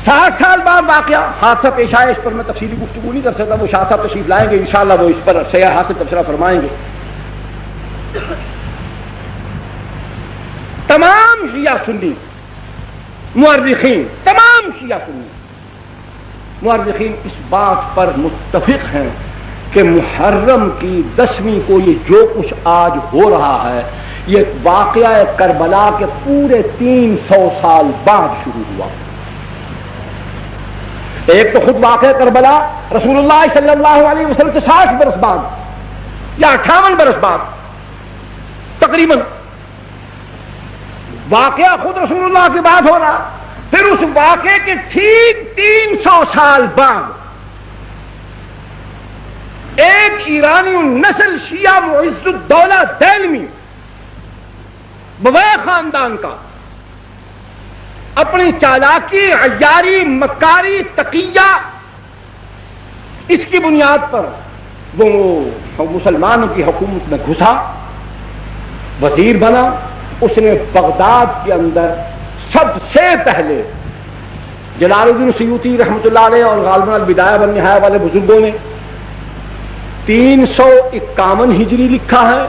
60 سال بعد واقعہ حادثہ پیش آیا، اس پر میں تفصیلی گفتگو نہیں کر سکتا، وہ شاہ صاحب تشریف لائیں گے انشاءاللہ، وہ اس پر سیاح حاصل تبصرہ فرمائیں گے۔ تمام شیعہ سنی مورخین، تمام شیعہ سنی مورخین اس بات پر متفق ہیں کہ محرم کی 10ویں کو یہ جو کچھ آج ہو رہا ہے یہ واقعہ کربلا کے پورے 300 سال بعد شروع ہوا۔ ایک تو خود واقعہ کربلا رسول اللہ صلی اللہ علیہ وسلم سے 60 برس بعد یا 58 برس بعد تقریباً واقعہ خود رسول اللہ کے بعد ہو رہا، پھر اس واقعے کے ٹھیک 300 سال بعد ایک ایرانی نسل شیعہ معز الدولہ دہلوی بویہ خاندان کا اپنی چالاکی، عیاری، مکاری، تقیہ، اس کی بنیاد پر وہ مسلمانوں کی حکومت میں گھسا، وزیر بنا۔ اس نے بغداد کے اندر سب سے پہلے جلال الدین سیوطی رحمۃ اللہ علیہ اور غالباً البدایہ والنہایہ والے بزرگوں نے 351 ہجری لکھا ہے،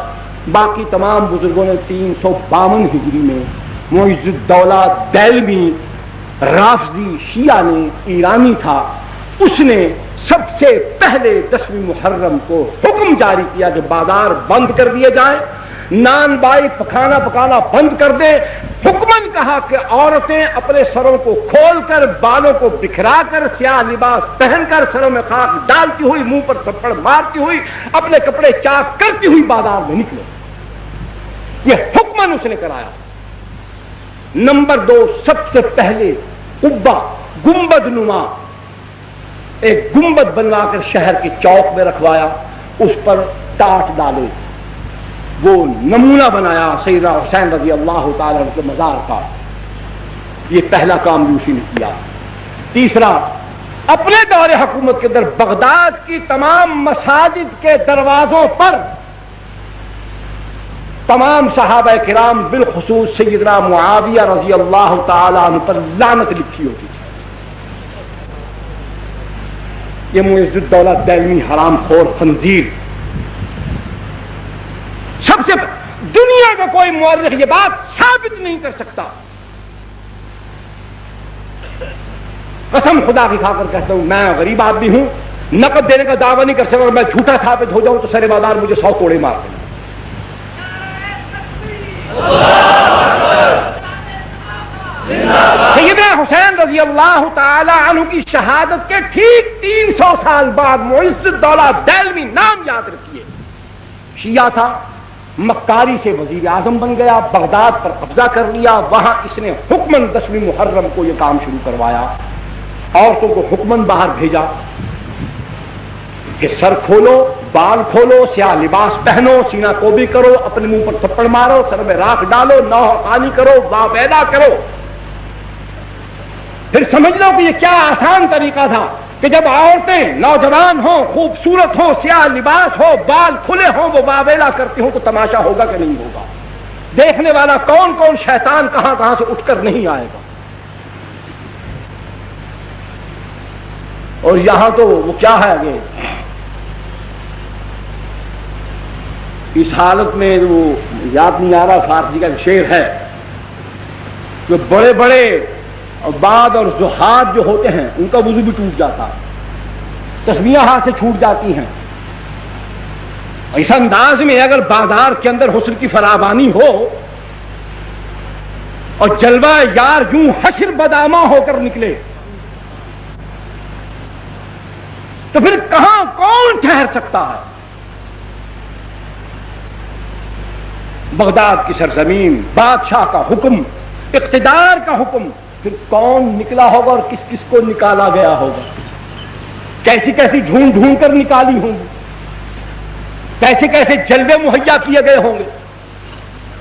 باقی تمام بزرگوں نے 352 ہجری میں معز الدولہ دہلوی رافضی شیعہ نے، ایرانی تھا، اس نے سب سے پہلے 10ویں محرم کو حکم جاری کیا کہ بازار بند کر دیے جائیں، نان بائی پکانا بند کر دیں۔ حکمن کہا کہ عورتیں اپنے سروں کو کھول کر، بالوں کو بکھرا کر، سیاہ لباس پہن کر، سروں میں خاک ڈالتی ہوئی، منہ پر تھپڑ مارتی ہوئی، اپنے کپڑے چاک کرتی ہوئی بازار میں نکلے۔ یہ حکمن اس نے کرایا۔ نمبر 2، سب سے پہلے قبہ گنبد نما ایک گنبد بنوا کر شہر کے چوک میں رکھوایا، اس پر ٹاٹ ڈالے، وہ نمونہ بنایا سیدنا حسین رضی اللہ تعالیٰ عنہ کے مزار کا۔ یہ پہلا کام بھی اسی نے کیا۔ تیسرا، اپنے دور حکومت کے اندر بغداد کی تمام مساجد کے دروازوں پر تمام صحابہ کرام بالخصوص سیدنا معاویہ رضی اللہ تعالیٰ عنہ پر لعنت لکھی ہوتی تھی۔ یہ معز الدولہ دہلوی حرام خور خنزیر، سب سے دنیا کا کوئی مورخ یہ بات ثابت نہیں کر سکتا، قسم خدا کی کھا کر کہتا ہوں، میں غریب آدمی ہوں، نقد دینے کا دعویٰ نہیں کر سکتا، میں جھوٹا ثابت ہو جاؤں تو سر بازار مجھے 100 کوڑے مار دیں۔ سیدنا حسین رضی اللہ تعالی عنہ کی شہادت کے ٹھیک 300 سال بعد معز الدولہ دہلوی، نام یاد رکھیے، شیعہ تھا، مکاری سے وزیر اعظم بن گیا، بغداد پر قبضہ کر لیا، وہاں اس نے حکمن 10ویں محرم کو یہ کام شروع کروایا، عورتوں کو حکمن باہر بھیجا کہ سر کھولو، بال کھولو، سیاہ لباس پہنو، سینہ کوبی کرو، اپنے منہ پر تھپڑ مارو، سر میں راکھ ڈالو، نوح پانی کرو، واہ پیدا کرو۔ پھر سمجھ لو کہ یہ کیا آسان طریقہ تھا کہ جب عورتیں نوجوان ہوں، خوبصورت ہوں، سیاہ لباس ہو، بال کھلے ہوں، وہ واویلا کرتی ہوں تو تماشا ہوگا کہ نہیں ہوگا؟ دیکھنے والا کون کون شیطان کہاں کہاں سے اٹھ کر نہیں آئے گا؟ اور یہاں تو وہ کیا ہے آگے اس حالت میں، وہ یاد نہیں آ رہا، فارسی کا شعر ہے، جو بڑے بڑے عباد اور زہاد جو ہوتے ہیں ان کا وضو بھی ٹوٹ جاتا ہے، تسبیحیں ہاتھ سے چھوٹ جاتی ہیں۔ اس انداز میں اگر بازار کے اندر حسن کی فراوانی ہو اور جلوہ یار یوں حشر بدامہ ہو کر نکلے تو پھر کہاں کون ٹھہر سکتا ہے؟ بغداد کی سرزمین، بادشاہ کا حکم، اقتدار کا حکم، پھر کون نکلا ہوگا اور کس کس کو نکالا گیا ہوگا؟ کیسی کیسی ڈھونڈ ڈھونڈ کر نکالی ہوں گی، کیسے کیسے جلوے مہیا کیے گئے ہوں گے،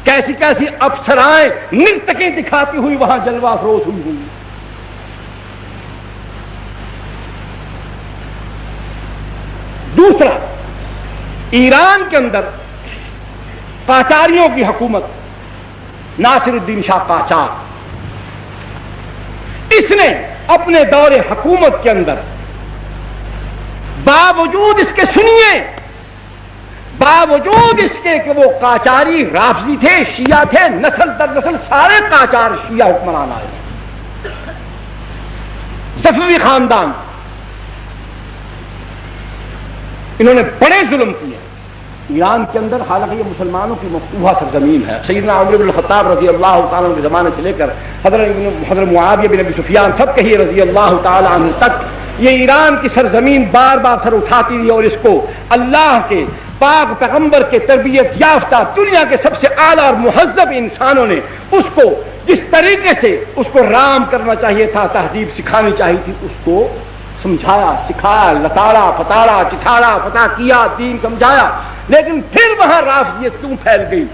کیسی کیسی افسرائیں نرتقیں دکھاتی ہوئی وہاں جلوہ افروز ہوئی ہوں گی۔ دوسرا، ایران کے اندر قاچاریوں کی حکومت، ناصر الدین شاہ قاچار، اس نے اپنے دور حکومت کے اندر باوجود اس کے سنیے، باوجود اس کے کہ وہ قاجاری رافضی تھے، شیعہ تھے، نسل در نسل سارے قاجار شیعہ حکمران آئے، صفوی خاندان، انہوں نے بڑے ظلم کیے ایران کے اندر۔ حالانکہ یہ مسلمانوں کی مفتوحہ سرزمین ہے، سیدنا عمر بن الخطاب رضی اللہ تعالیٰ عنہ کے زمانے سے لے کر حضرت معاویہ بن ابی سفیان سب کہیے رضی اللہ تعالیٰ عنہ تک یہ ایران کی سرزمین بار بار سر اٹھاتی رہی، اور اس کو اللہ کے پاک پیغمبر کے تربیت یافتہ دنیا کے سب سے اعلیٰ اور مہذب انسانوں نے اس کو جس طریقے سے اس کو رام کرنا چاہیے تھا، تہذیب سکھانی چاہیے تھی، اس کو سمجھایا، سکھایا، لتاڑا پتاڑا چٹھاڑا پتا کیا، دین سمجھایا، لیکن پھر وہاں رافضیت کیوں پھیل گئی؟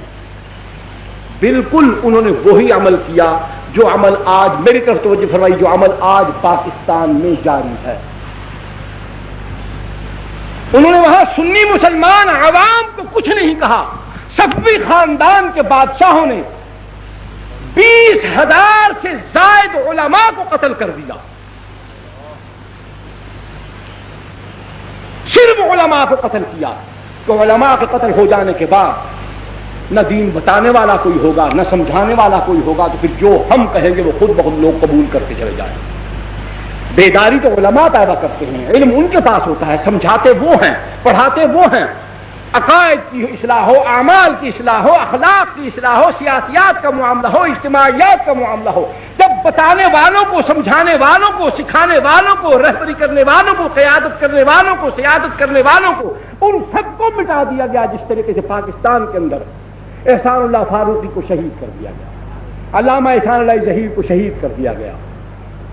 بالکل انہوں نے وہی عمل کیا جو عمل آج، میری طرف توجہ فرمائی، جو عمل آج پاکستان میں جاری ہے۔ انہوں نے وہاں سنی مسلمان عوام کو کچھ نہیں کہا، صفوی خاندان کے بادشاہوں نے 20,000 سے زائد علماء کو قتل کر دیا، صرف علماء کو قتل کیا۔ تو علماء کے قتل ہو جانے کے بعد نہ دین بتانے والا کوئی ہوگا، نہ سمجھانے والا کوئی ہوگا، تو پھر جو ہم کہیں گے وہ خود بخود لوگ قبول کرتے چلے جائیں۔ بیداری تو علماء پیدا کرتے ہیں، علم ان کے پاس ہوتا ہے، سمجھاتے وہ ہیں، پڑھاتے وہ ہیں، عقائد کی اصلاح ہو، اعمال کی اصلاح ہو، اخلاق کی اصلاح ہو، سیاسیات کا معاملہ ہو، اجتماعیات کا معاملہ ہو، جب بتانے والوں کو، سمجھانے والوں کو، سکھانے والوں کو، رہبری کرنے والوں کو، قیادت کرنے والوں کو، سیادت کرنے والوں کو، ان سب کو مٹا دیا گیا۔ جس طریقے سے پاکستان کے اندر احسان اللہ فاروقی کو شہید کر دیا گیا، علامہ احسان اللہ ظہیر کو شہید کر دیا گیا،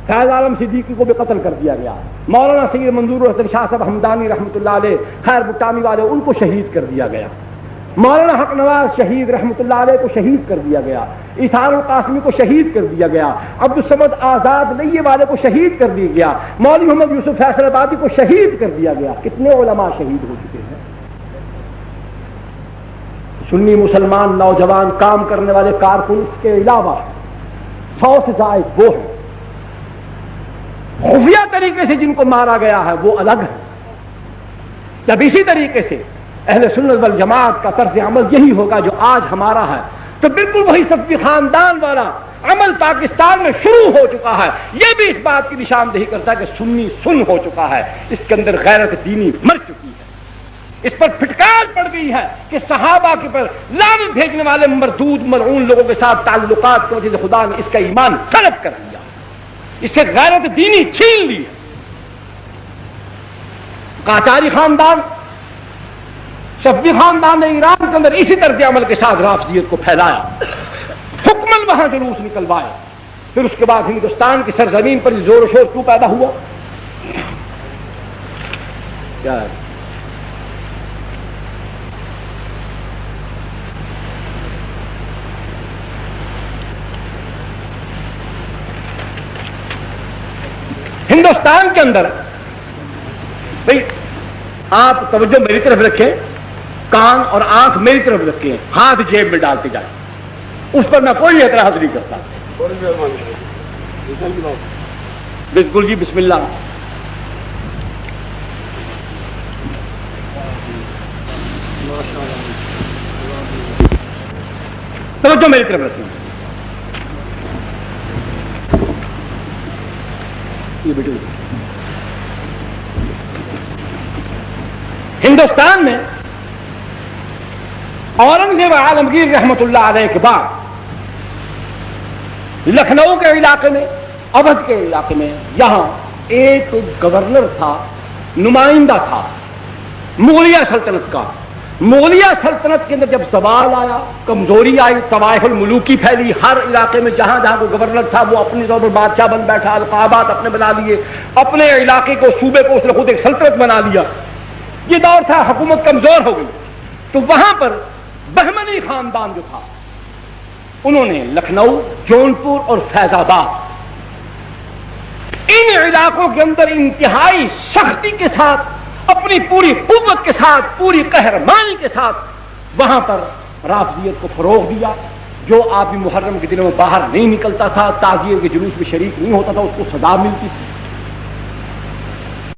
فیض عالم صدیقی کو بھی قتل کر دیا گیا، مولانا سید منظور الحسن شاہ صاحب ہمدانی رحمۃ اللہ علیہ، خیر بٹانی والے، ان کو شہید کر دیا گیا، مولانا حق نواز شہید رحمۃ اللہ علیہ کو شہید کر دیا گیا، اظہار القاسمی کو شہید کر دیا گیا، عبدالصمد آزاد نئیے والے کو شہید کر دیا گیا، مولوی محمد یوسف فیصل آبادی کو شہید کر دیا گیا۔ کتنے علماء شہید ہو چکے ہیں؟ سنی مسلمان نوجوان کام کرنے والے کارکن کے علاوہ 100 سے زائد وہ ہیں، خفیہ طریقے سے جن کو مارا گیا ہے وہ الگ ہے۔ جب اسی طریقے سے اہل سنت والجماعت کا طرز عمل یہی ہوگا جو آج ہمارا ہے، تو بالکل وہی صفوی خاندان والا عمل پاکستان میں شروع ہو چکا ہے۔ یہ بھی اس بات کی نشاندہی کرتا ہے کہ سنی سن ہو چکا ہے، اس کے اندر غیرت دینی مر چکی ہے، اس پر پھٹکار پڑ گئی ہے کہ صحابہ کے پر لعنت بھیجنے والے مردود ملعون لوگوں کے ساتھ تعلقات کی وجہ سے خدا نے اس کا ایمان سلب کر دیا، اس سے غیرت دینی چھین لی۔ قاجاری خاندان، صفوی خاندان نے ایران کے اندر اسی طرز عمل کے ساتھ رافضیت کو پھیلایا، حکمن وہاں جلوس نکلوائے، پھر اس کے بعد ہندوستان کی سرزمین پر زور و شور کیوں پیدا ہوا؟ کیا ہے؟ ہندوستان کے اندر بھئی آپ توجہ میری طرف رکھیں، کان اور آنکھ میری طرف رکھیں، ہاتھ جیب میں ڈالتے جائیں، اس پر میں کوئی اعتراض نہیں کرتا۔ بالکل جی، بسم اللہ۔ توجہ میری طرف رکھیں، ہندوستان میں اورنگزیب عالمگیر رحمت اللہ علیہ کے بعد لکھنؤ کے علاقے میں، اودھ کے علاقے میں، یہاں ایک گورنر تھا، نمائندہ تھا مغلیہ سلطنت کا۔ مغلیہ سلطنت کے اندر جب زوال آیا، کمزوری آئی، طوائف الملوکی پھیلی، ہر علاقے میں جہاں جہاں کو گورنر تھا وہ اپنے طور پر بادشاہ بن بیٹھا، القابات اپنے بنا لیے، اپنے علاقے کو، صوبے کو اس نے خود ایک سلطنت بنا لیا۔ یہ دور تھا، حکومت کمزور ہو گئی، تو وہاں پر بہمنی خاندان جو تھا انہوں نے لکھنؤ، جونپور اور فیض آباد، ان علاقوں کے اندر انتہائی سختی کے ساتھ، اپنی پوری قوت کے ساتھ، پوری قہرمانی کے ساتھ وہاں پر رافضیت کو فروغ دیا، جو آدمی محرم کے دنوں میں باہر نہیں نکلتا تھا، تعزیے کے جلوس میں شریک نہیں ہوتا تھا، اس کو سزا ملتی تھی۔